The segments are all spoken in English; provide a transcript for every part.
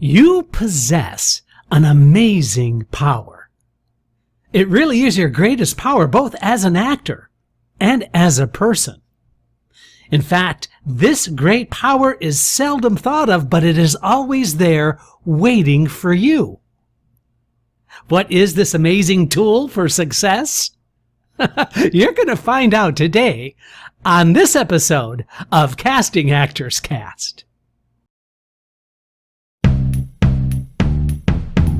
You possess an amazing power. It really is your greatest power, both as an actor and as a person. In fact, this great power is seldom thought of, but it is always there waiting for you. What is this amazing tool for success? You're going to find out today on this episode of Casting Actors Cast.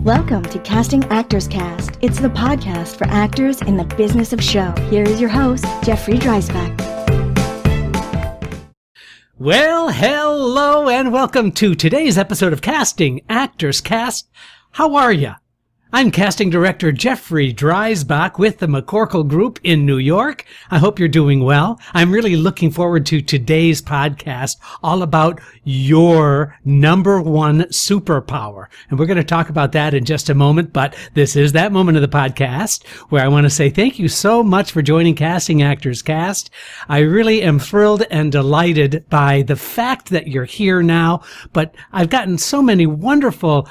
Welcome to Casting Actors Cast. It's the podcast for actors in the business of show. Here is your host, Jeffrey Dreisbach. Well, hello and welcome to today's episode of Casting Actors Cast. How are you? I'm casting director Jeffrey Dreisbach with the McCorkle Group in New York. I hope you're doing well. I'm really looking forward to today's podcast all about your number one superpower. And we're going to talk about that in just a moment, but this is that moment of the podcast where I want to say thank you so much for joining Casting Actors Cast. I really am thrilled and delighted by the fact that you're here now, but I've gotten so many wonderful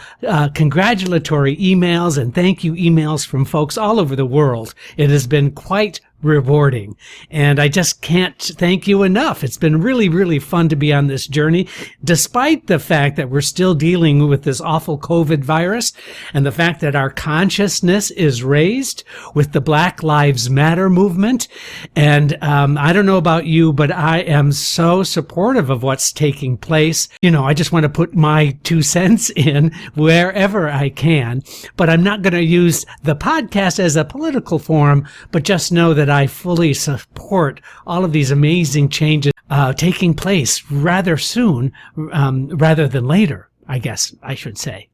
congratulatory emails and thank you emails from folks all over the world. It has been quite rewarding, and I just can't thank you enough. It's been really, really fun to be on this journey, despite the fact that we're still dealing with this awful COVID virus and the fact that our consciousness is raised with the Black Lives Matter movement. And I don't know about you, but I am so supportive of what's taking place. You know, I just want to put my 2 cents in wherever I can, but I'm not going to use the podcast as a political forum, but just know that I fully support all of these amazing changes taking place rather soon, rather than later, I guess I should say.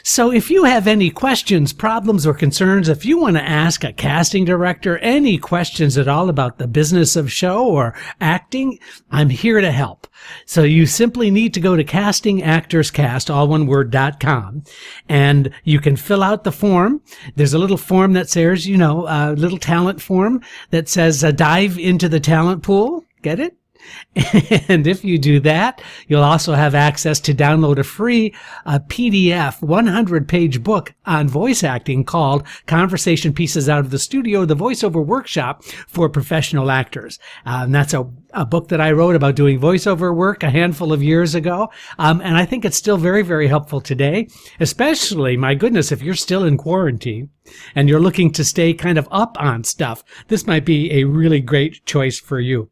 So if you have any questions, problems, or concerns, if you want to ask a casting director any questions at all about the business of show or acting, I'm here to help. So you simply need to go to castingactorscast, all one word.com, and you can fill out the form. There's a little form that says, a little talent form that says dive into the talent pool. Get it? And if you do that, you'll also have access to download a free PDF 100-page book on voice acting called Conversation Pieces Out of the Studio, the Voiceover Workshop for Professional Actors. And that's a book that I wrote about doing voiceover work a handful of years ago. And I think it's still very, very helpful today, especially, my goodness, if you're still in quarantine and you're looking to stay kind of up on stuff, this might be a really great choice for you.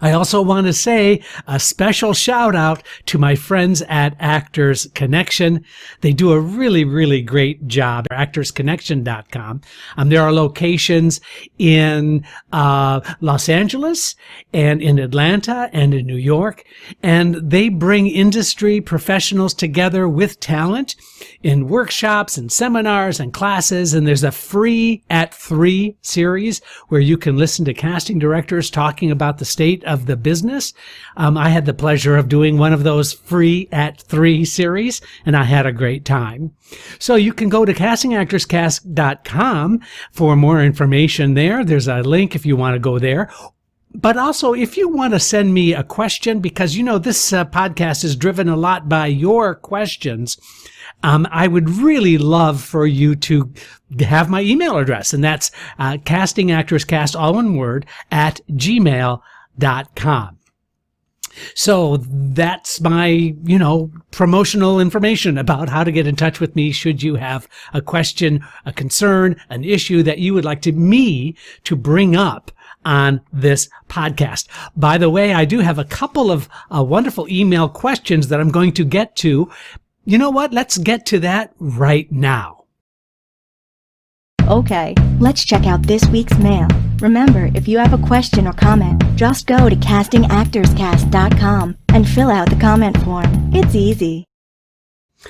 I also want to say a special shout out to my friends at Actors Connection. They do a really, really great job at actorsconnection.com. There are locations in Los Angeles and in Atlanta and in New York, and they bring industry professionals together with talent in workshops and seminars and classes. And there's a free at 3 series where you can listen to casting directors talking about the state of the business. I had the pleasure of doing one of those free at 3 series, and I had a great time. So you can go to castingactorscast.com for more information there. There's a link if you want to go there. But also, if you want to send me a question, because this podcast is driven a lot by your questions, I would really love for you to have my email address, and that's castingactorscast, all one word, at gmail.com. So that's my, promotional information about how to get in touch with me should you have a question, a concern, an issue that you would like me to bring up on this podcast. By the way, I do have a couple of wonderful email questions that I'm going to get to. You know what? Let's get to that right now. Okay, let's check out this week's mail. Remember, if you have a question or comment, just go to castingactorscast.com and fill out the comment form. It's easy.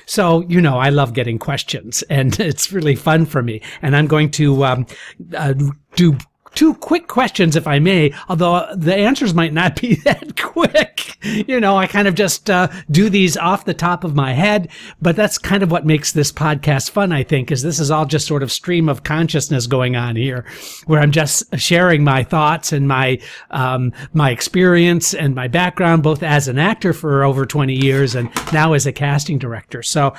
So, I love getting questions, and it's really fun for me. And I'm going to two quick questions, if I may, although the answers might not be that quick. I kind of just do these off the top of my head, but that's kind of what makes this podcast fun, I think, is this is all just sort of stream of consciousness going on here, where I'm just sharing my thoughts and my experience and my background, both as an actor for over 20 years and now as a casting director. So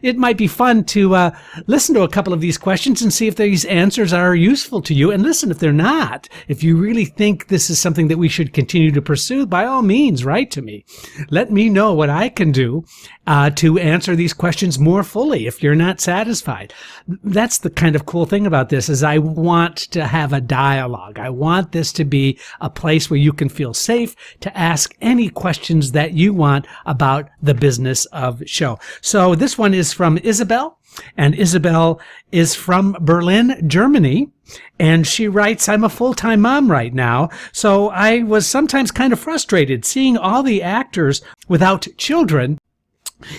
it might be fun to listen to a couple of these questions and see if these answers are useful to you. And listen, if they're not, if you really think this is something that we should continue to pursue, by all means, write to me. Let me know what I can do to answer these questions more fully if you're not satisfied. That's the kind of cool thing about this, is I want to have a dialogue. I want this to be a place where you can feel safe to ask any questions that you want about the business of show. So this one is from Isabel, and Isabel is from Berlin, Germany. And she writes, I'm a full-time mom right now, so I was sometimes kind of frustrated seeing all the actors without children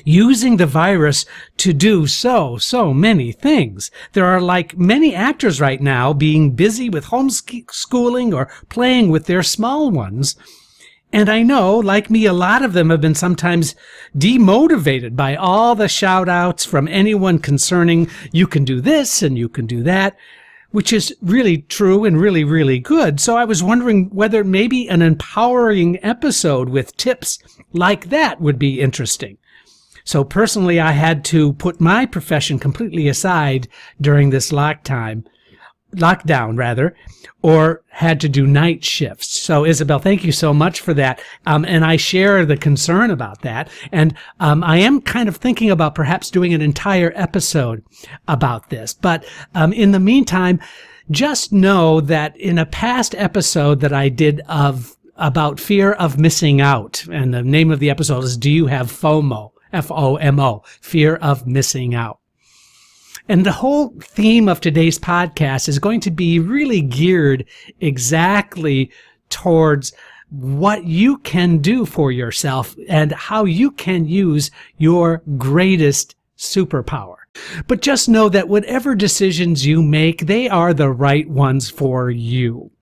using the virus to do so many things. There are like many actors right now being busy with homeschooling or playing with their small ones. And I know, like me, a lot of them have been sometimes demotivated by all the shout-outs from anyone concerning you can do this and you can do that, which is really true and really, really good. So I was wondering whether maybe an empowering episode with tips like that would be interesting. So personally, I had to put my profession completely aside during this lockdown, or had to do night shifts. So Isabel, thank you so much for that. And I share the concern about that. And I am kind of thinking about perhaps doing an entire episode about this. But in the meantime, just know that in a past episode that I did about fear of missing out, and the name of the episode is Do You Have FOMO? FOMO, fear of missing out. And the whole theme of today's podcast is going to be really geared exactly towards what you can do for yourself and how you can use your greatest superpower. But just know that whatever decisions you make, they are the right ones for you.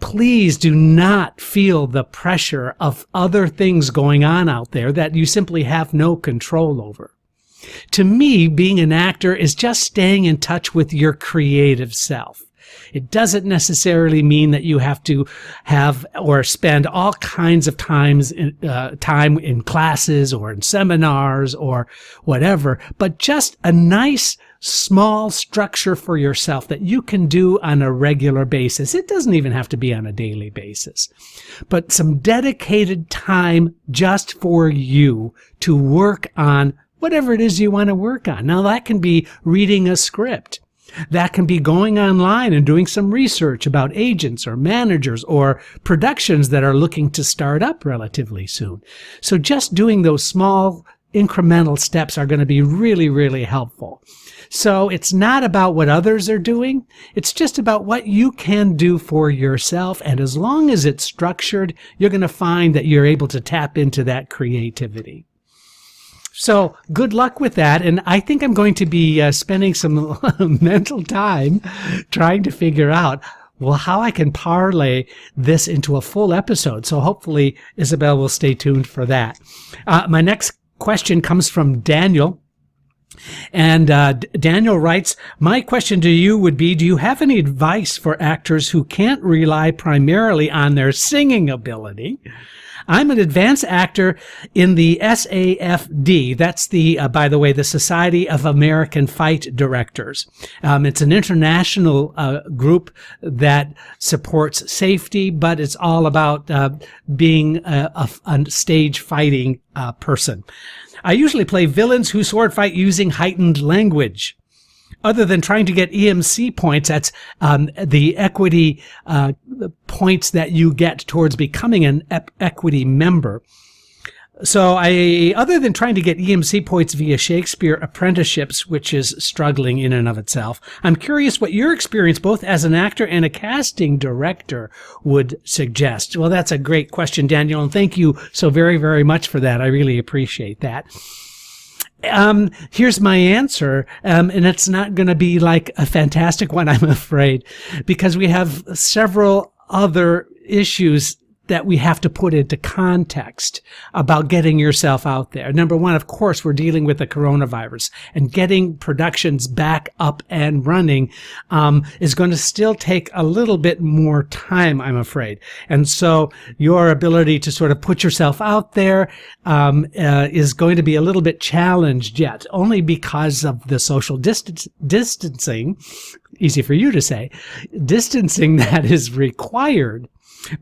Please do not feel the pressure of other things going on out there that you simply have no control over. To me, being an actor is just staying in touch with your creative self. It doesn't necessarily mean that you have to have or spend all kinds of time in classes or in seminars or whatever, but just a nice small structure for yourself that you can do on a regular basis. It doesn't even have to be on a daily basis, but some dedicated time just for you to work on whatever it is you want to work on. Now, that can be reading a script. That can be going online and doing some research about agents or managers or productions that are looking to start up relatively soon. So just doing those small incremental steps are going to be really, really helpful. So it's not about what others are doing. It's just about what you can do for yourself. And as long as it's structured, you're going to find that you're able to tap into that creativity. So good luck with that. And I think I'm going to be spending some mental time trying to figure out, well, how I can parlay this into a full episode. So hopefully Isabel will stay tuned for that. My next question comes from Daniel. And Daniel writes, my question to you would be, do you have any advice for actors who can't rely primarily on their singing ability? I'm an advanced actor in the SAFD. That's by the way, the Society of American Fight Directors. It's an international group that supports safety, but it's all about being a stage fighting person. I usually play villains who sword fight using heightened language. Other than trying to get EMC points, that's the equity points that you get towards becoming an equity member. So other than trying to get EMC points via Shakespeare apprenticeships, which is struggling in and of itself, I'm curious what your experience both as an actor and a casting director would suggest. Well, that's a great question, Daniel, and thank you so very, very much for that. I really appreciate that. Here's my answer, and it's not going to be like a fantastic one, I'm afraid, because we have several other issues that we have to put into context about getting yourself out there. Number one, of course, we're dealing with the coronavirus, and getting productions back up and running is going to still take a little bit more time, I'm afraid. And so your ability to sort of put yourself out there is going to be a little bit challenged yet, only because of the social distancing, easy for you to say, distancing that is required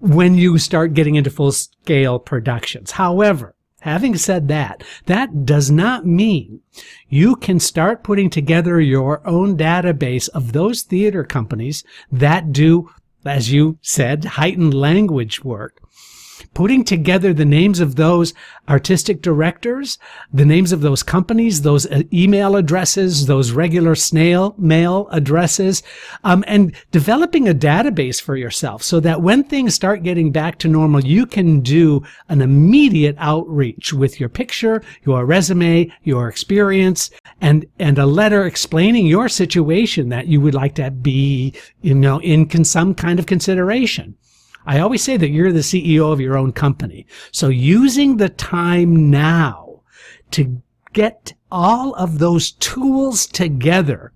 when you start getting into full-scale productions. However, having said that, that does not mean you can start putting together your own database of those theater companies that do, as you said, heightened language work. Putting together the names of those artistic directors, the names of those companies, those email addresses, those regular snail mail addresses, and developing a database for yourself so that when things start getting back to normal, you can do an immediate outreach with your picture, your resume, your experience, and a letter explaining your situation that you would like to be, in some kind of consideration. I always say that you're the CEO of your own company. So using the time now to get all of those tools together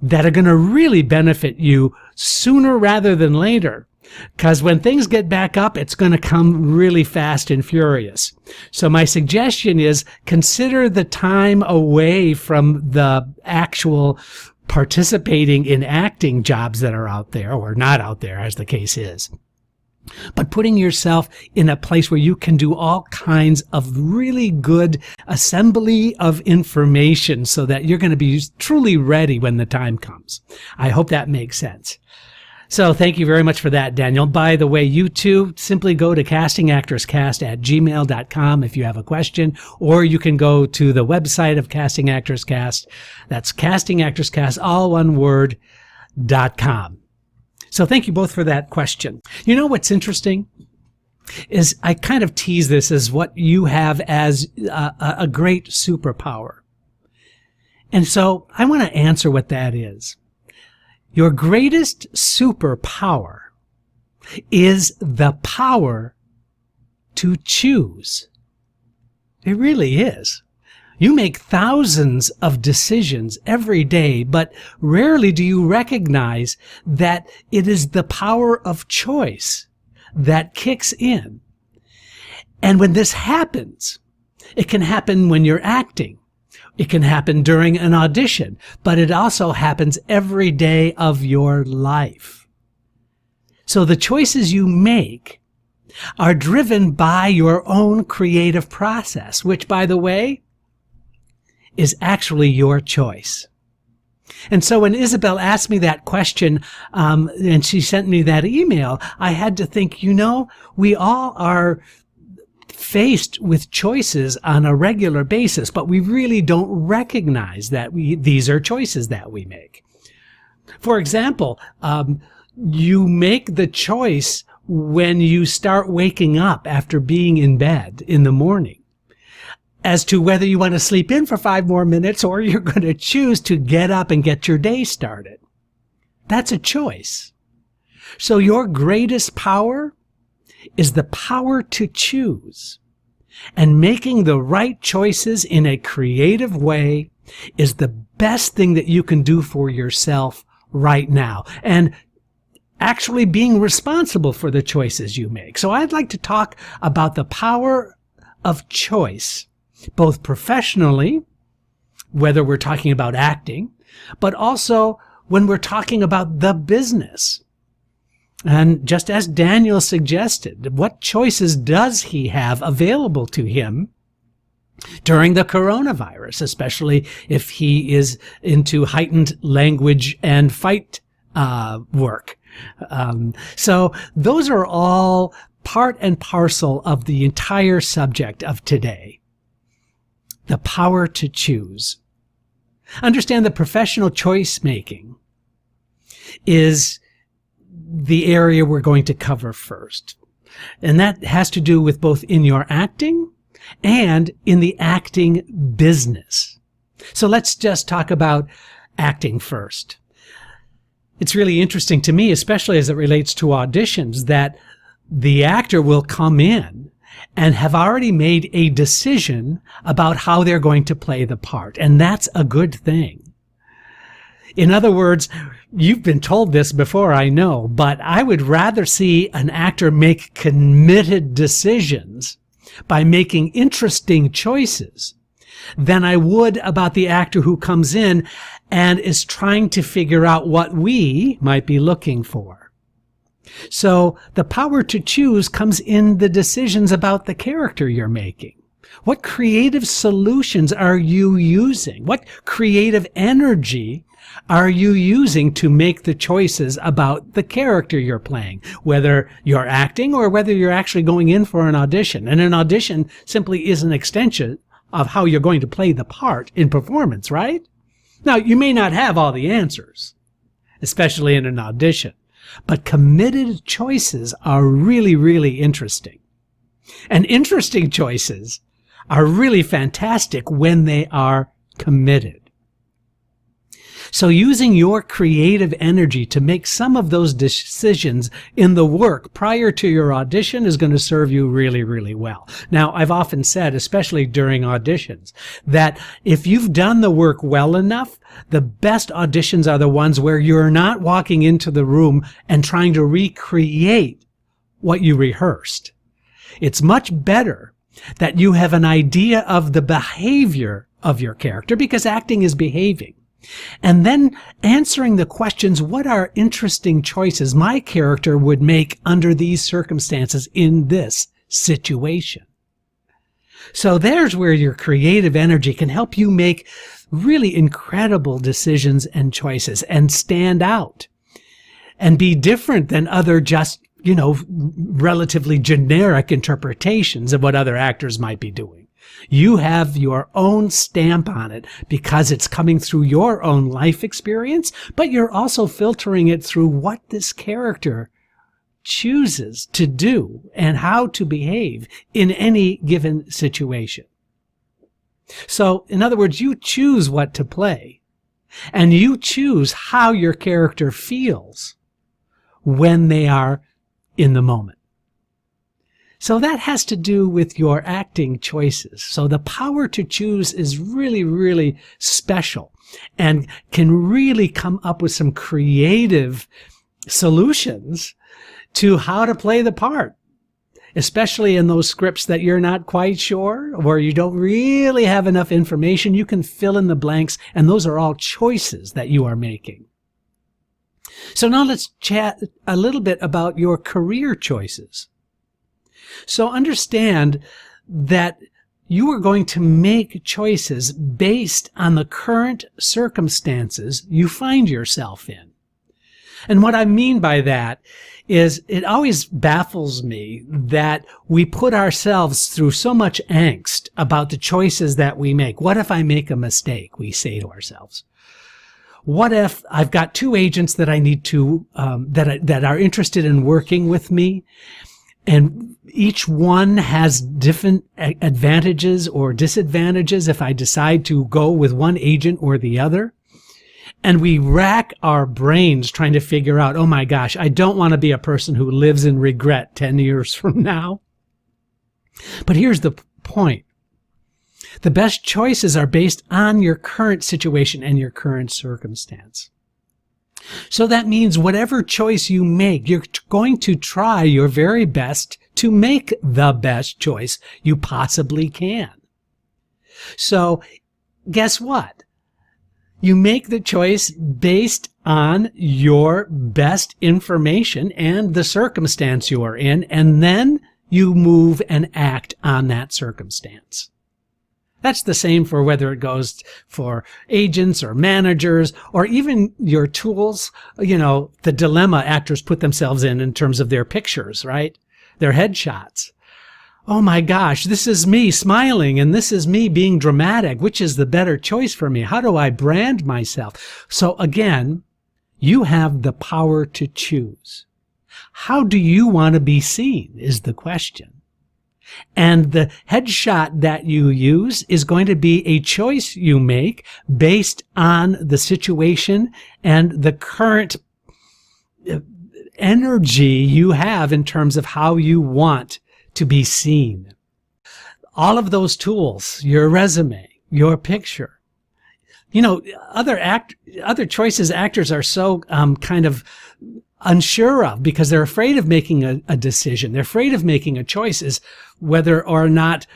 that are going to really benefit you sooner rather than later. Because when things get back up, it's going to come really fast and furious. So my suggestion is consider the time away from the actual participating in acting jobs that are out there, or not out there, as the case is. But putting yourself in a place where you can do all kinds of really good assembly of information so that you're going to be truly ready when the time comes. I hope that makes sense. So thank you very much for that, Daniel. By the way, you too, simply go to castingactorscast@gmail.com if you have a question, or you can go to the website of Casting Actors Cast. That's castingactorscast, all one word, .com. So thank you both for that question. You know what's interesting is I kind of tease this as what you have as a great superpower. And so I want to answer what that is. Your greatest superpower is the power to choose. It really is. You make thousands of decisions every day, but rarely do you recognize that it is the power of choice that kicks in. And when this happens, it can happen when you're acting. It can happen during an audition, but it also happens every day of your life. So the choices you make are driven by your own creative process, which, by the way, is actually your choice. And so when Isabel asked me that question, and she sent me that email, I had to think, we all are faced with choices on a regular basis, but we really don't recognize that these are choices that we make. For example, you make the choice when you start waking up after being in bed in the morning as to whether you want to sleep in for 5 more minutes or you're going to choose to get up and get your day started. That's a choice. So your greatest power is the power to choose. And making the right choices in a creative way is the best thing that you can do for yourself right now. And actually being responsible for the choices you make. So I'd like to talk about the power of choice, both professionally, whether we're talking about acting, but also when we're talking about the business. And just as Daniel suggested, what choices does he have available to him during the coronavirus, especially if he is into heightened language and fight work? So those are all part and parcel of the entire subject of today. The power to choose. Understand that professional choice making is the area we're going to cover first. And that has to do with both in your acting and in the acting business. So let's just talk about acting first. It's really interesting to me, especially as it relates to auditions, that the actor will come in and have already made a decision about how they're going to play the part. And that's a good thing. In other words, you've been told this before, I know, but I would rather see an actor make committed decisions by making interesting choices than I would about the actor who comes in and is trying to figure out what we might be looking for. So the power to choose comes in the decisions about the character you're making. What creative solutions are you using? What creative energy are you using to make the choices about the character you're playing, whether you're acting or whether you're actually going in for an audition? And an audition simply is an extension of how you're going to play the part in performance, right? Now, you may not have all the answers, especially in an audition, but committed choices are really, really interesting. And interesting choices are really fantastic when they are committed. So using your creative energy to make some of those decisions in the work prior to your audition is going to serve you really, really well. Now, I've often said, especially during auditions, that if you've done the work well enough, the best auditions are the ones where you're not walking into the room and trying to recreate what you rehearsed. It's much better that you have an idea of the behavior of your character, because acting is behaving. And then answering the questions, what are interesting choices my character would make under these circumstances in this situation? So there's where your creative energy can help you make really incredible decisions and choices and stand out and be different than other just, relatively generic interpretations of what other actors might be doing. You have your own stamp on it because it's coming through your own life experience, but you're also filtering it through what this character chooses to do and how to behave in any given situation. So, in other words, you choose what to play, and you choose how your character feels when they are in the moment. So that has to do with your acting choices. So the power to choose is really, really special and can really come up with some creative solutions to how to play the part, especially in those scripts that you're not quite sure or you don't really have enough information. You can fill in the blanks, and those are all choices that you are making. So now let's chat a little bit about your career choices. So understand that you are going to make choices based on the current circumstances you find yourself in. And what I mean by that is it always baffles me that we put ourselves through so much angst about the choices that we make. What if I make a mistake? We say to ourselves. What if I've got two agents that I need to, that are interested in working with me, and each one has different advantages or disadvantages if I decide to go with one agent or the other? And we rack our brains trying to figure out, oh my gosh, I don't want to be a person who lives in regret 10 years from now. But here's the point. The best choices are based on your current situation and your current circumstance. So that means whatever choice you make, you're going to try your very best to make the best choice you possibly can. So guess what? You make the choice based on your best information and the circumstance you are in, and then you move and act on that circumstance. That's the same for whether it goes for agents or managers or even your tools, the dilemma actors put themselves in terms of their pictures, right? Their headshots. Oh my gosh, this is me smiling and this is me being dramatic. Which is the better choice for me? How do I brand myself? So again, you have the power to choose. How do you want to be seen is the question. And the headshot that you use is going to be a choice you make based on the situation and the current energy you have in terms of how you want to be seen. All of those tools, your resume, your picture, other choices actors are so kind of unsure of because they're afraid of making a decision. They're afraid of making a choice is whether or not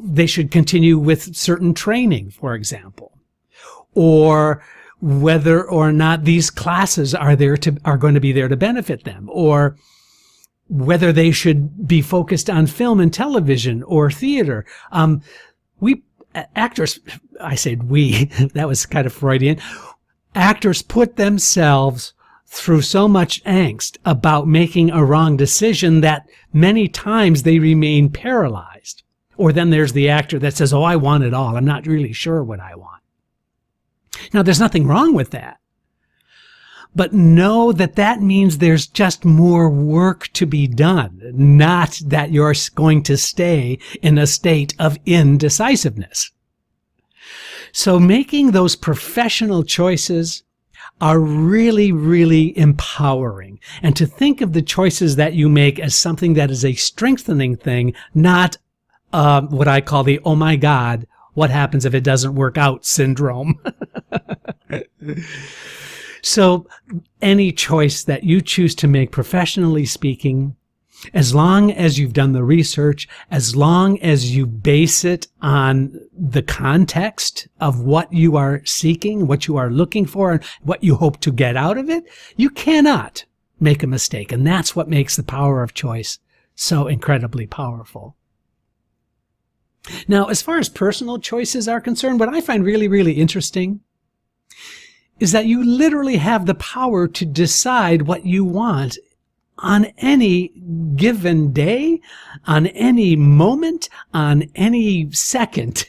they should continue with certain training, for example, or whether or not these classes are going to be there to benefit them, or whether they should be focused on film and television or theater. Actors, I said we, that was kind of Freudian. Actors put themselves through so much angst about making a wrong decision that many times they remain paralyzed. Or then there's the actor that says, I want it all. I'm not really sure what I want. Now, there's nothing wrong with that. But know that means there's just more work to be done, not that you're going to stay in a state of indecisiveness. So making those professional choices are really, really empowering. And to think of the choices that you make as something that is a strengthening thing, not what I call the, oh my God, what happens if it doesn't work out syndrome. So any choice that you choose to make, professionally speaking, as long as you've done the research, as long as you base it on the context of what you are seeking, what you are looking for, and what you hope to get out of it, you cannot make a mistake. And that's what makes the power of choice so incredibly powerful. Now, as far as personal choices are concerned, what I find really, really interesting is that you literally have the power to decide what you want on any given day, on any moment, on any second.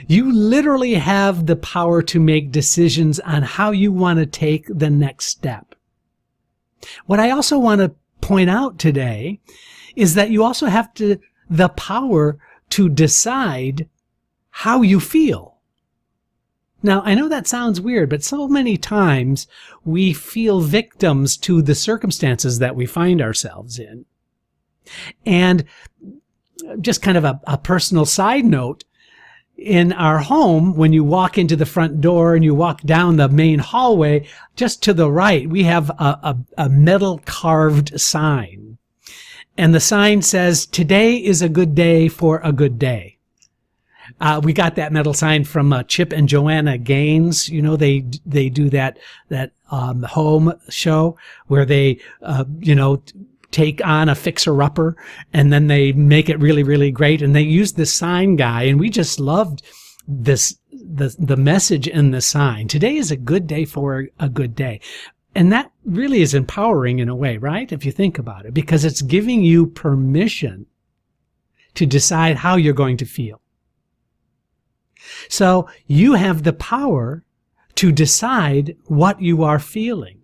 You literally have the power to make decisions on how you want to take the next step. What I also want to point out today is that you also have the power to decide how you feel. Now, I know that sounds weird, but so many times we feel victims to the circumstances that we find ourselves in. And just kind of a personal side note, in our home, when you walk into the front door and you walk down the main hallway, just to the right, we have a metal carved sign. And the sign says, "Today is a good day for a good day." We got that metal sign from Chip and Joanna Gaines. They do that home show where they take on a fixer-upper and then they make it really, really great. And they use this sign guy, and we just loved the message in the sign. Today is a good day for a good day. And that really is empowering in a way, right? If you think about it, because it's giving you permission to decide how you're going to feel. So you have the power to decide what you are feeling.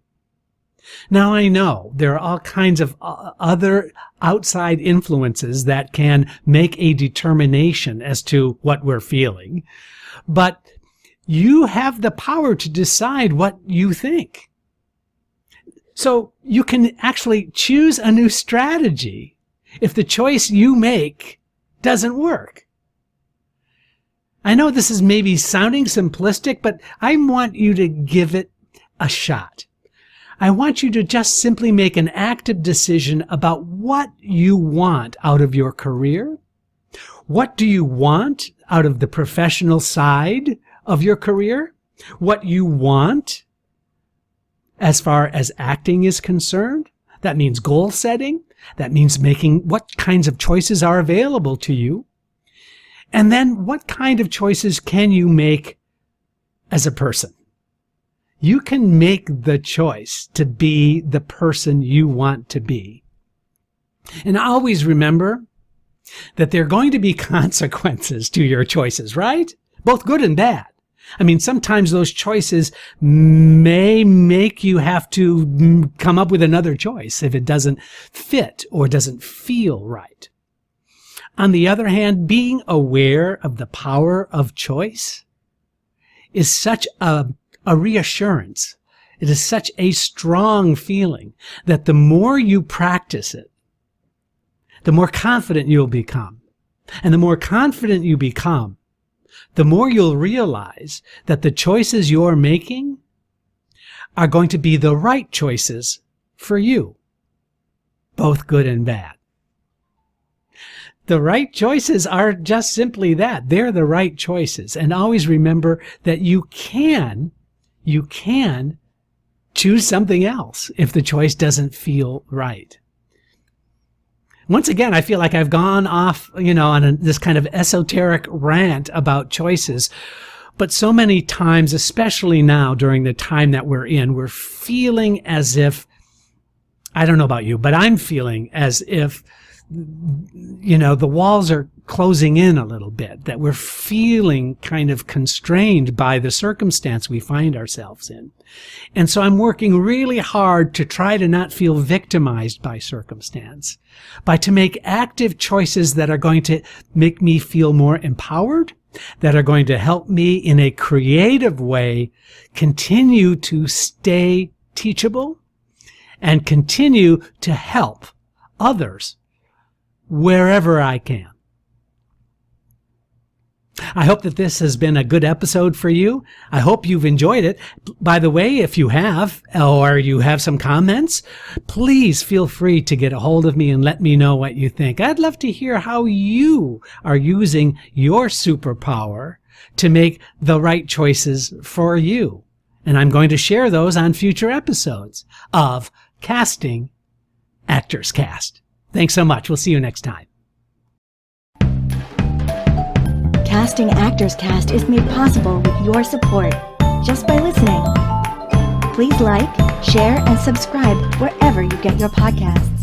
Now, I know there are all kinds of other outside influences that can make a determination as to what we're feeling, but you have the power to decide what you think. So you can actually choose a new strategy if the choice you make doesn't work. I know this is maybe sounding simplistic, but I want you to give it a shot. I want you to just simply make an active decision about what you want out of your career. What do you want out of the professional side of your career? What you want as far as acting is concerned? That means goal setting. That means making what kinds of choices are available to you. And then what kind of choices can you make as a person? You can make the choice to be the person you want to be. And always remember that there are going to be consequences to your choices, right? Both good and bad. I mean, sometimes those choices may make you have to come up with another choice if it doesn't fit or doesn't feel right. On the other hand, being aware of the power of choice is such a reassurance. It is such a strong feeling that the more you practice it, the more confident you'll become. And the more confident you become, the more you'll realize that the choices you're making are going to be the right choices for you, both good and bad. The right choices are just simply that. They're the right choices. And always remember that you can choose something else if the choice doesn't feel right. Once again, I feel like I've gone off, on this kind of esoteric rant about choices. But so many times, especially now during the time that we're in, we're feeling as if, I don't know about you, but I'm feeling as if, the walls are closing in a little bit, that we're feeling kind of constrained by the circumstance we find ourselves in. And so I'm working really hard to try to not feel victimized by circumstance, to make active choices that are going to make me feel more empowered, that are going to help me in a creative way continue to stay teachable and continue to help others wherever I can. I hope that this has been a good episode for you. I hope you've enjoyed it. By the way, if you have, or you have some comments, please feel free to get a hold of me and let me know what you think. I'd love to hear how you are using your superpower to make the right choices for you. And I'm going to share those on future episodes of Casting Actors Cast. Thanks so much. We'll see you next time. Casting Actors Cast is made possible with your support just by listening. Please like, share, and subscribe wherever you get your podcasts.